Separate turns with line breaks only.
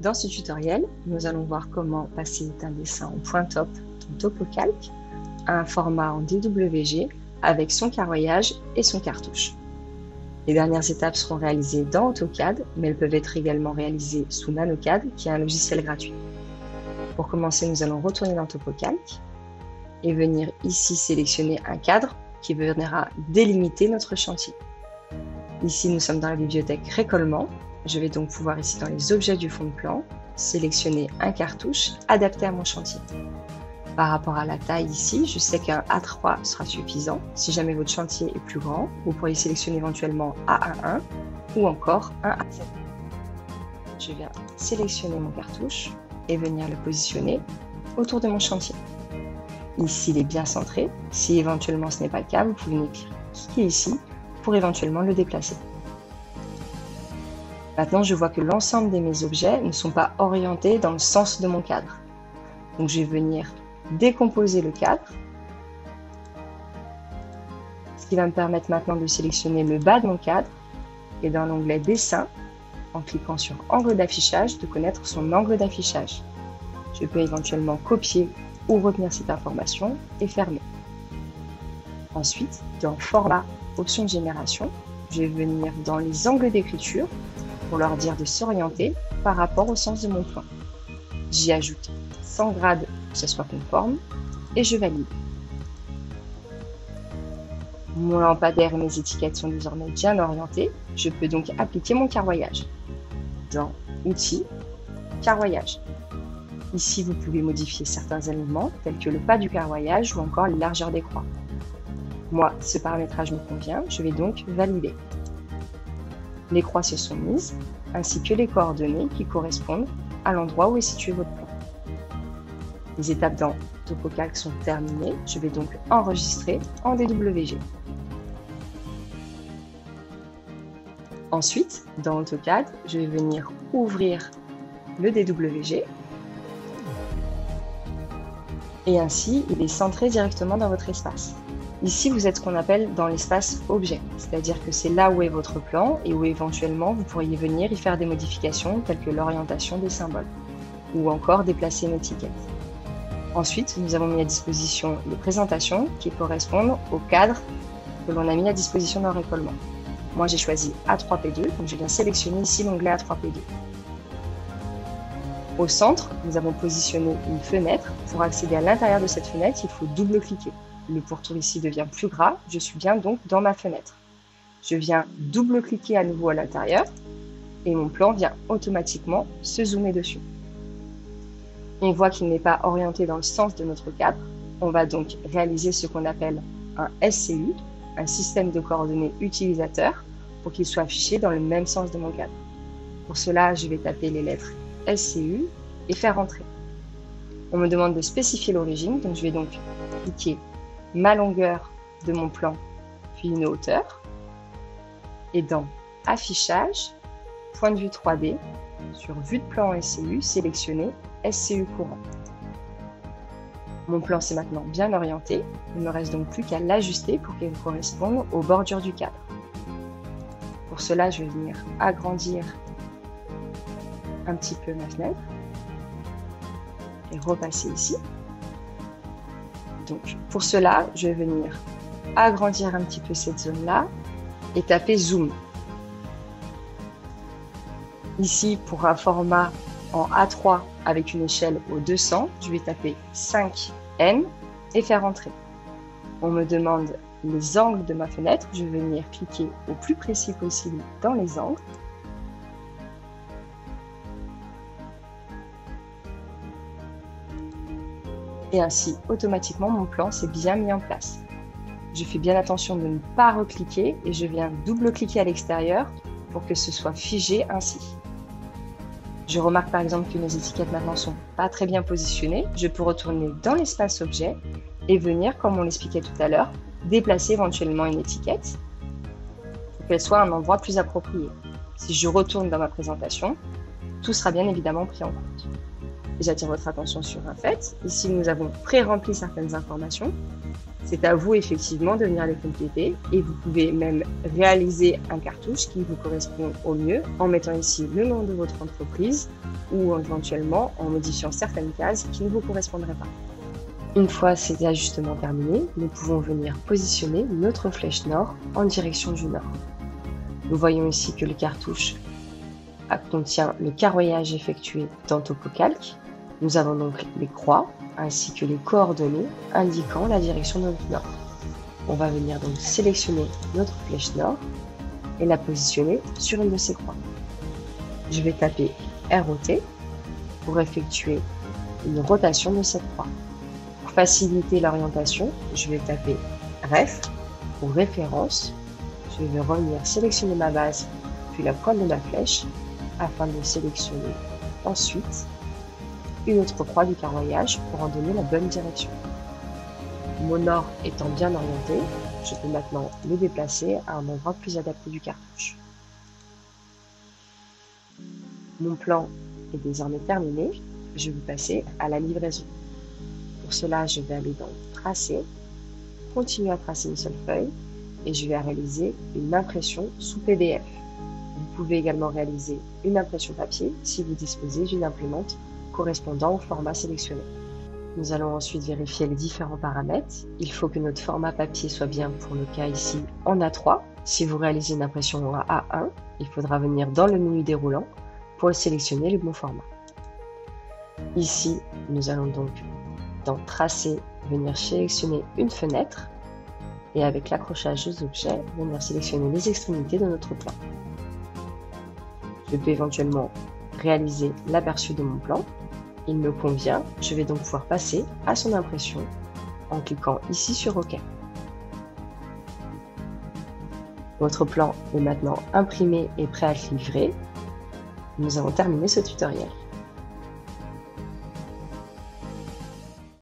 Dans ce tutoriel, nous allons voir comment passer d'un dessin en point top dans TopoCalc à un format en DWG avec son carroyage et son cartouche. Les dernières étapes seront réalisées dans AutoCAD, mais elles peuvent être également réalisées sous NanoCAD, qui est un logiciel gratuit. Pour commencer, nous allons retourner dans TopoCalc et venir ici sélectionner un cadre qui viendra délimiter notre chantier. Ici, nous sommes dans la bibliothèque Récollement. Je vais donc pouvoir ici dans les objets du fond de plan, sélectionner un cartouche adapté à mon chantier. Par rapport à la taille ici, je sais qu'un A3 sera suffisant. Si jamais votre chantier est plus grand, vous pourriez sélectionner éventuellement A11 ou encore un A7. Je viens sélectionner mon cartouche et venir le positionner autour de mon chantier. Ici, il est bien centré. Si éventuellement ce n'est pas le cas, vous pouvez cliquer ici pour éventuellement le déplacer. Maintenant, je vois que l'ensemble de mes objets ne sont pas orientés dans le sens de mon cadre. Donc, je vais venir décomposer le cadre, ce qui va me permettre maintenant de sélectionner le bas de mon cadre et dans l'onglet Dessin, en cliquant sur Angle d'affichage, de connaître son angle d'affichage. Je peux éventuellement copier ou retenir cette information et fermer. Ensuite, dans Format, Option de génération, je vais venir dans les angles d'écriture pour leur dire de s'orienter par rapport au sens de mon plan. J'y ajoute 100 grades pour que ce soit conforme et je valide. Mon lampadaire et mes étiquettes sont désormais bien orientés. Je peux donc appliquer mon carroyage. Dans Outils, Carroyage. Ici, vous pouvez modifier certains éléments tels que le pas du carroyage ou encore les largeurs des croix. Moi, ce paramétrage me convient, je vais donc valider. Les croix se sont mises, ainsi que les coordonnées qui correspondent à l'endroit où est situé votre plan. Les étapes dans TopoCalc sont terminées, je vais donc enregistrer en DWG. Ensuite, dans AutoCAD, je vais venir ouvrir le DWG et ainsi, il est centré directement dans votre espace. Ici, vous êtes ce qu'on appelle dans l'espace objet, c'est-à-dire que c'est là où est votre plan et où éventuellement vous pourriez venir y faire des modifications telles que l'orientation des symboles ou encore déplacer une étiquette. Ensuite, nous avons mis à disposition les présentations qui correspondent au cadre que l'on a mis à disposition dans le récollement. Moi, j'ai choisi A3P2, donc je viens sélectionner ici l'onglet A3P2. Au centre, nous avons positionné une fenêtre. Pour accéder à l'intérieur de cette fenêtre, il faut double-cliquer. Le pourtour ici devient plus gras, je suis bien donc dans ma fenêtre. Je viens double-cliquer à nouveau à l'intérieur et mon plan vient automatiquement se zoomer dessus. On voit qu'il n'est pas orienté dans le sens de notre cadre. On va donc réaliser ce qu'on appelle un SCU, un système de coordonnées utilisateur, pour qu'il soit affiché dans le même sens de mon cadre. Pour cela, je vais taper les lettres SCU et faire entrer. On me demande de spécifier l'origine, donc je vais donc cliquer ma longueur de mon plan, puis une hauteur. Et dans Affichage, point de vue 3D, sur Vue de plan SCU, sélectionner SCU courant. Mon plan s'est maintenant bien orienté, il ne me reste donc plus qu'à l'ajuster pour qu'il corresponde aux bordures du cadre. Pour cela, je vais venir agrandir un petit peu ma fenêtre et repasser ici. Donc, pour cela, je vais venir agrandir un petit peu cette zone-là et taper Zoom. Ici, pour un format en A3 avec une échelle au 200, je vais taper 5N et faire entrer. On me demande les angles de ma fenêtre. Je vais venir cliquer au plus précis possible dans les angles. Et ainsi, automatiquement, mon plan s'est bien mis en place. Je fais bien attention de ne pas recliquer et je viens double-cliquer à l'extérieur pour que ce soit figé ainsi. Je remarque par exemple que mes étiquettes maintenant ne sont pas très bien positionnées. Je peux retourner dans l'espace objet et venir, comme on l'expliquait tout à l'heure, déplacer éventuellement une étiquette pour qu'elle soit à un endroit plus approprié. Si je retourne dans ma présentation, tout sera bien évidemment pris en compte. J'attire votre attention sur un fait. Ici, nous avons pré-rempli certaines informations. C'est à vous effectivement de venir les compléter et vous pouvez même réaliser un cartouche qui vous correspond au mieux en mettant ici le nom de votre entreprise ou éventuellement en modifiant certaines cases qui ne vous correspondraient pas. Une fois ces ajustements terminés, nous pouvons venir positionner notre flèche nord en direction du nord. Nous voyons ici que le cartouche contient le carroyage effectué dans TopoCalc. Nous avons donc les croix ainsi que les coordonnées indiquant la direction de notre nord. On va venir donc sélectionner notre flèche nord et la positionner sur une de ces croix. Je vais taper ROT pour effectuer une rotation de cette croix. Pour faciliter l'orientation, je vais taper REF pour référence. Je vais revenir sélectionner ma base puis la pointe de ma flèche afin de sélectionner ensuite une autre croix du carroyage pour en donner la bonne direction. Mon nord étant bien orienté, je peux maintenant le déplacer à un endroit plus adapté du cartouche. Mon plan est désormais terminé, je vais passer à la livraison. Pour cela, je vais aller dans Tracer, continuer à tracer une seule feuille et je vais réaliser une impression sous PDF. Vous pouvez également réaliser une impression papier si vous disposez d'une imprimante correspondant au format sélectionné. Nous allons ensuite vérifier les différents paramètres. Il faut que notre format papier soit bien, pour le cas ici, en A3. Si vous réalisez une impression en A1, il faudra venir dans le menu déroulant pour sélectionner le bon format. Ici, nous allons donc dans Tracer, venir sélectionner une fenêtre et avec l'accrochage aux objets, venir sélectionner les extrémités de notre plan. Je peux éventuellement réaliser l'aperçu de mon plan. Il me convient, je vais donc pouvoir passer à son impression en cliquant ici sur OK. Votre plan est maintenant imprimé et prêt à être livré. Nous avons terminé ce tutoriel.